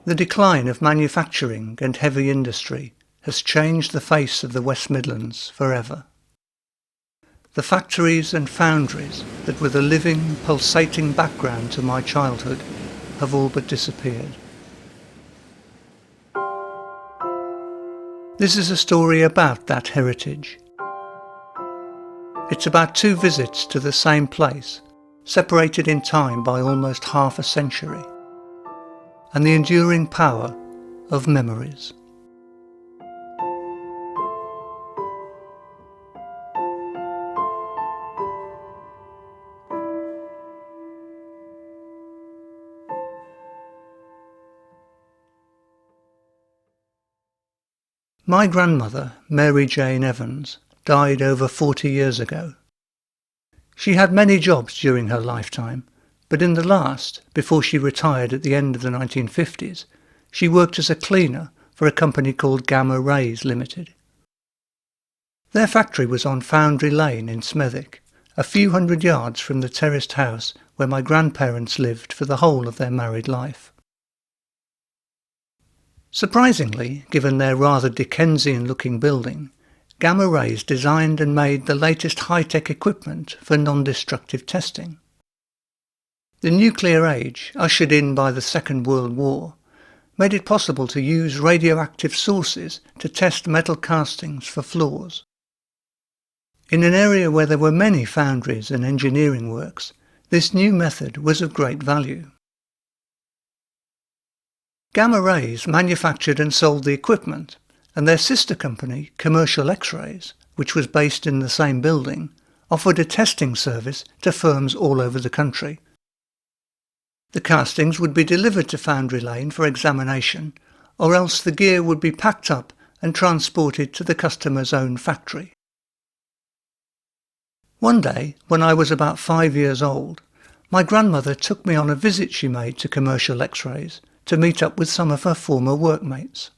The decline of manufacturing and heavy industry has changed the face of the West Midlands forever. The factories and foundries that were the living, pulsating background to my childhood have all but disappeared. This is a story about that heritage. It's about two visits to the same place, separated in time by almost half a century, and the enduring power of memories. My grandmother, Mary Jane Evans, died over 40 years ago. She had many jobs during her lifetime, but in the last, before she retired at the end of the 1950s, she worked as a cleaner for a company called Gamma Rays Limited. Their factory was on Foundry Lane in Smethwick, a few hundred yards from the terraced house where my grandparents lived for the whole of their married life. Surprisingly, given their rather Dickensian-looking building, Gamma Rays designed and made the latest high-tech equipment for non-destructive testing. The nuclear age, ushered in by the Second World War, made it possible to use radioactive sources to test metal castings for flaws. In an area where there were many foundries and engineering works, this new method was of great value. Gamma Rays manufactured and sold the equipment, and their sister company, Commercial X-rays, which was based in the same building, offered a testing service to firms all over the country. The castings would be delivered to Foundry Lane for examination, or else the gear would be packed up and transported to the customer's own factory. One day, when I was about 5 years old, my grandmother took me on a visit she made to Commercial X-rays to meet up with some of her former workmates.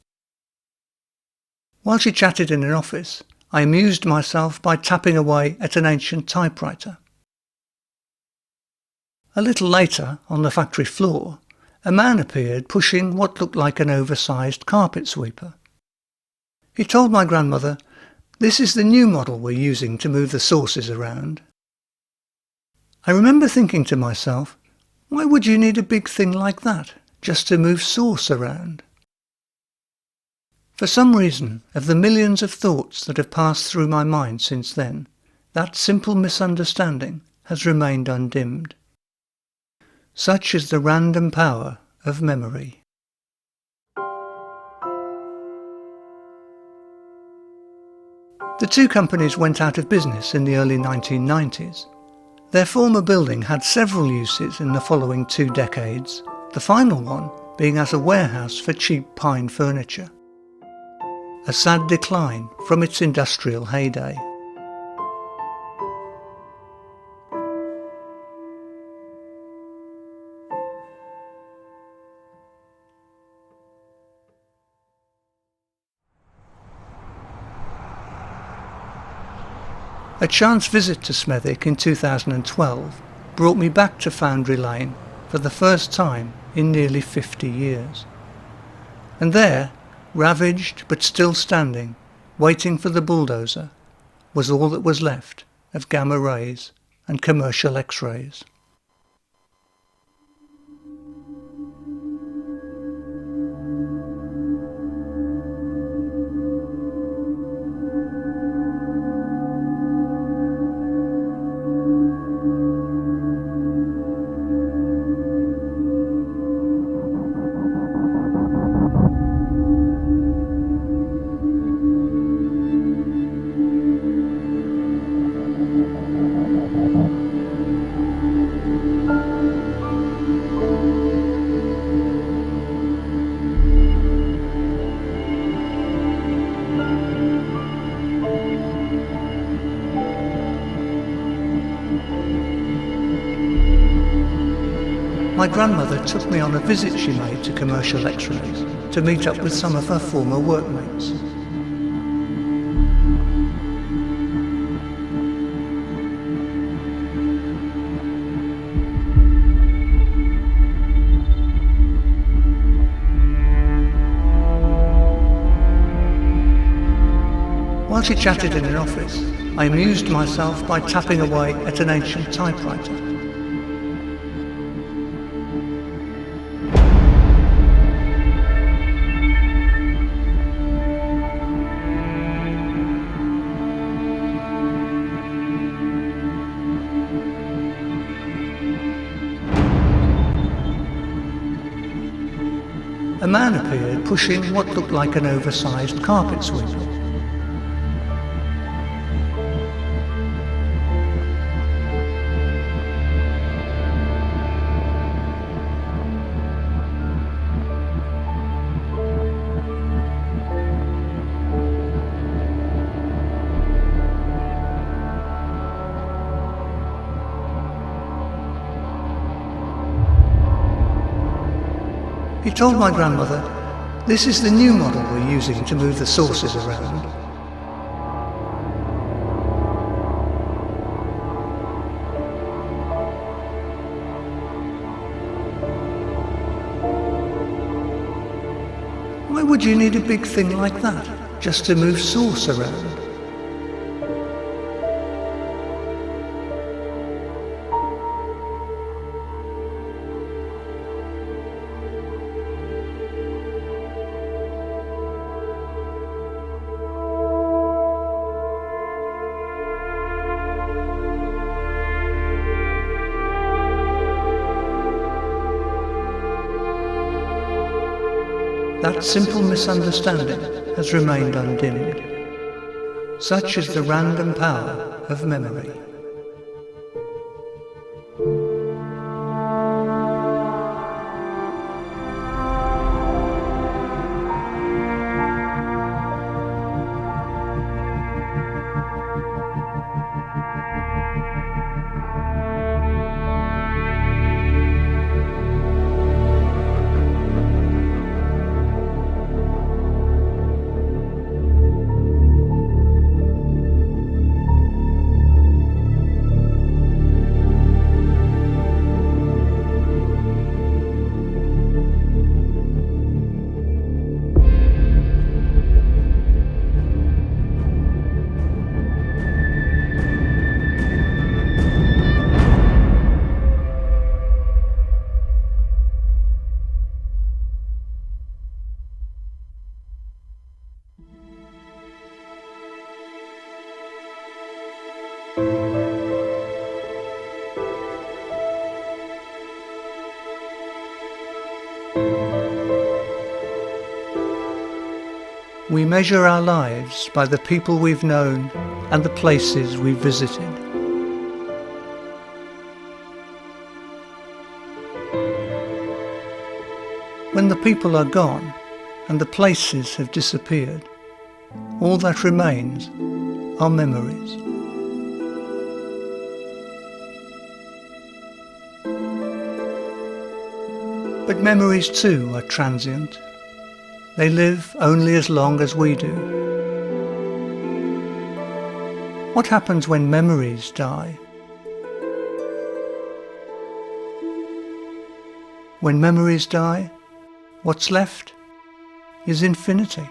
While she chatted in an office, I amused myself by tapping away at an ancient typewriter. A little later, on the factory floor, a man appeared pushing what looked like an oversized carpet sweeper. He told my grandmother, "This is the new model we're using to move the sauces around." I remember thinking to myself, why would you need a big thing like that, just to move sauce around? For some reason, of the millions of thoughts that have passed through my mind since then, that simple misunderstanding has remained undimmed. Such is the random power of memory. The two companies went out of business in the early 1990s. Their former building had several uses in the following 2 decades, the final one being as a warehouse for cheap pine furniture. A sad decline from its industrial heyday. A chance visit to Smethwick in 2012 brought me back to Foundry Lane for the first time in nearly 50 years. And there, ravaged but still standing, waiting for the bulldozer, was all that was left of Gamma Rays and Commercial X-rays. My grandmother took me on a visit she made to Commercial X-rays to meet up with some of her former workmates. While she chatted in an office, I amused myself by tapping away at an ancient typewriter. A man appeared pushing what looked like an oversized carpet sweeper. He told my grandmother, "This is the new model we're using to move the sauces around." Why would you need a big thing like that, just to move sauce around? That simple misunderstanding has remained undimmed. Such is the random power of memory. We measure our lives by the people we've known and the places we've visited. When the people are gone and the places have disappeared, all that remains are memories. But memories too are transient. They live only as long as we do. What happens when memories die? When memories die, what's left is infinity.